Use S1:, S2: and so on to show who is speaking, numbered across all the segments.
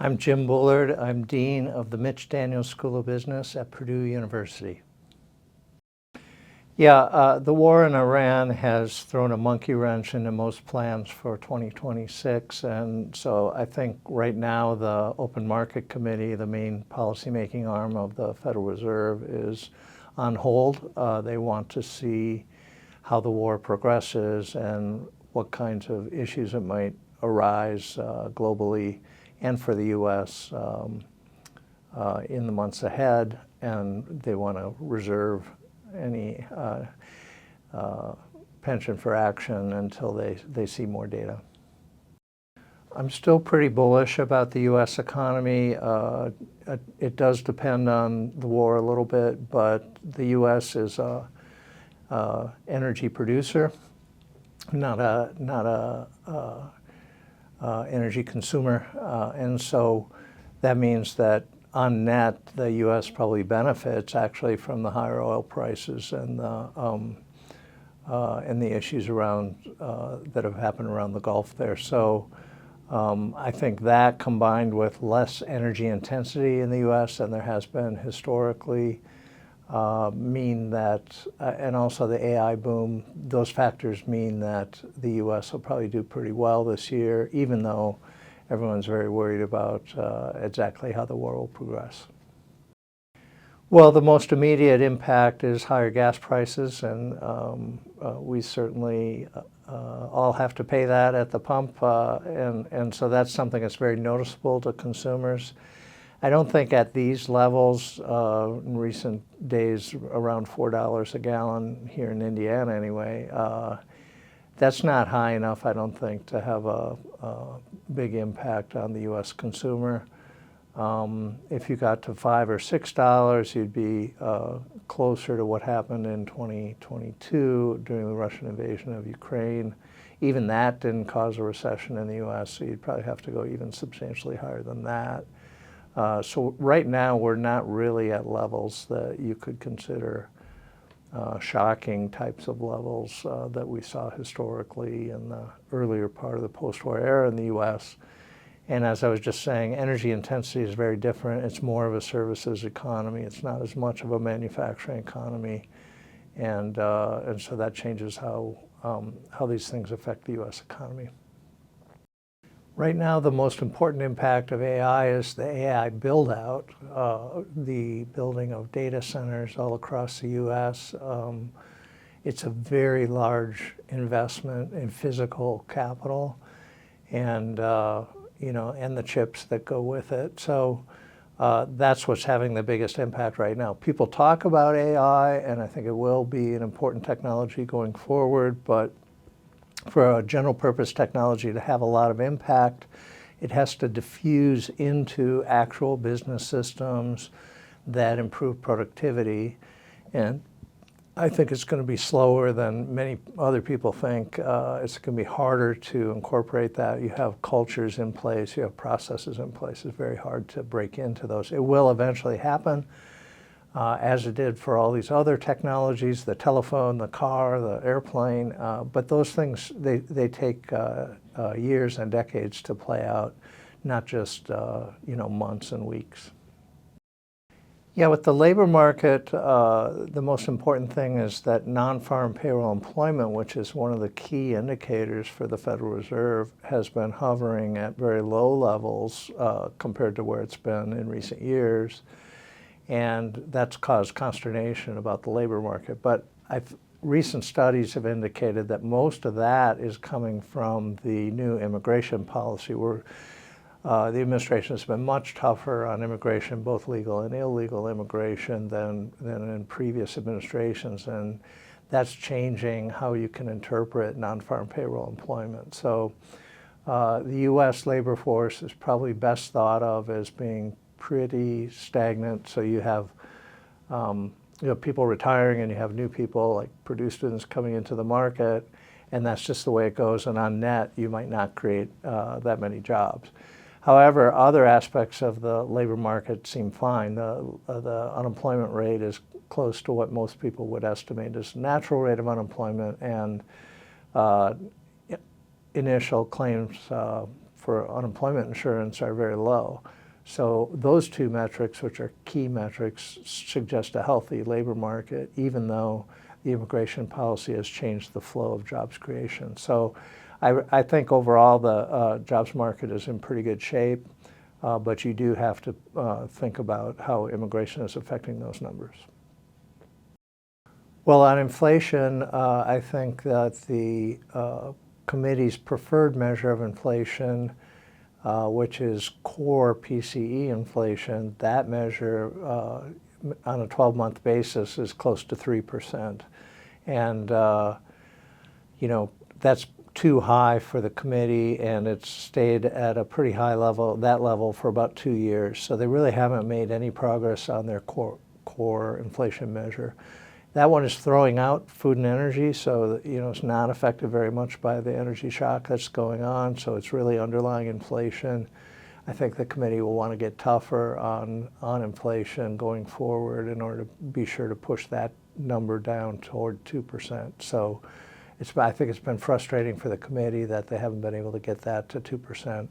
S1: I'm Jim Bullard. I'm Dean of the Mitch School of Business at Purdue University. The war in Iran has thrown a monkey wrench into most plans for 2026, and so I think right now the Open Market Committee, the main policymaking arm of the Federal Reserve, is on hold. They want to see how the war progresses and what kinds of issues it might arise globally and for the U.S. In the months ahead, and they want to reserve any penchant for action until they see more data. I'm still pretty bullish about the U.S. economy. It does depend on the war a little bit, but the U.S. is a energy producer, not a energy consumer, and so that means that on net, the U.S. probably benefits actually from the higher oil prices and the issues around that have happened around the Gulf there. So I think that, combined with less energy intensity in the U.S. than there has been historically, mean that, and also the AI boom, those factors mean that the U.S. will probably do pretty well this year, even though everyone's very worried about exactly how the war will progress. Well, the most immediate impact is higher gas prices, and we certainly all have to pay that at the pump, and so that's something that's very noticeable to consumers. I don't think at these levels, in recent days, around $4 a gallon here in Indiana anyway, that's not high enough, I don't think, to have a big impact on the U.S. consumer. If you got to $5 or $6, you'd be closer to what happened in 2022 during the Russian invasion of Ukraine. Even that didn't cause a recession in the U.S., so you'd probably have to go even substantially higher than that. So right now, we're not really at levels that you could consider shocking types of levels that we saw historically in the earlier part of the post-war era in the U.S. And as I was just saying, energy intensity is very different. It's more of a services economy. It's not as much of a manufacturing economy. And so that changes how these things affect the U.S. economy. Right now, the most important impact of AI is the AI build-out, the building of data centers all across the U.S. It's a very large investment in physical capital, and and the chips that go with it. So that's what's having the biggest impact right now. People talk about AI, and I think it will be an important technology going forward, but for a general purpose technology to have a lot of impact, it has to diffuse into actual business systems that improve productivity. And I think it's going to be slower than many other people think. It's going to be harder to incorporate that. You have cultures in place, you have processes in place. It's very hard to break into those. It will eventually happen, as it did for all these other technologies, the telephone, the car, the airplane, but those things, they take years and decades to play out, not just months and weeks. Yeah, with the labor market, the most important thing is that non-farm payroll employment, which is one of the key indicators for the Federal Reserve, has been hovering at very low levels compared to where it's been in recent years. And that's caused consternation about the labor market. But recent studies have indicated that most of that is coming from the new immigration policy, where the administration has been much tougher on immigration, both legal and illegal immigration, than in previous administrations. And that's changing how you can interpret non-farm payroll employment. So the U.S. labor force is probably best thought of as being pretty stagnant. So you have people retiring, and you have new people like Purdue students coming into the market, and that's just the way it goes. And on net, you might not create that many jobs. However, other aspects of the labor market seem fine. The unemployment rate is close to what most people would estimate as the natural rate of unemployment, and initial claims for unemployment insurance are very low. So those two metrics, which are key metrics, suggest a healthy labor market, even though the immigration policy has changed the flow of jobs creation. So I think overall the jobs market is in pretty good shape, but you do have to think about how immigration is affecting those numbers. Well, on inflation, I think that the committee's preferred measure of inflation, which is core PCE inflation, that measure on a 12-month basis is close to 3%. And, you know, that's too high for the committee, and it's stayed at a pretty high level, that level, for about 2 years. So they really haven't made any progress on their core inflation measure. That one is throwing out food and energy, so you know it's not affected very much by the energy shock that's going on. So it's really underlying inflation. I think the committee will want to get tougher on inflation going forward in order to be sure to push that number down toward 2%. So I think it's been frustrating for the committee that they haven't been able to get that to 2%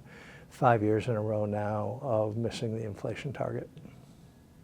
S1: 5 years in a row now of missing the inflation target.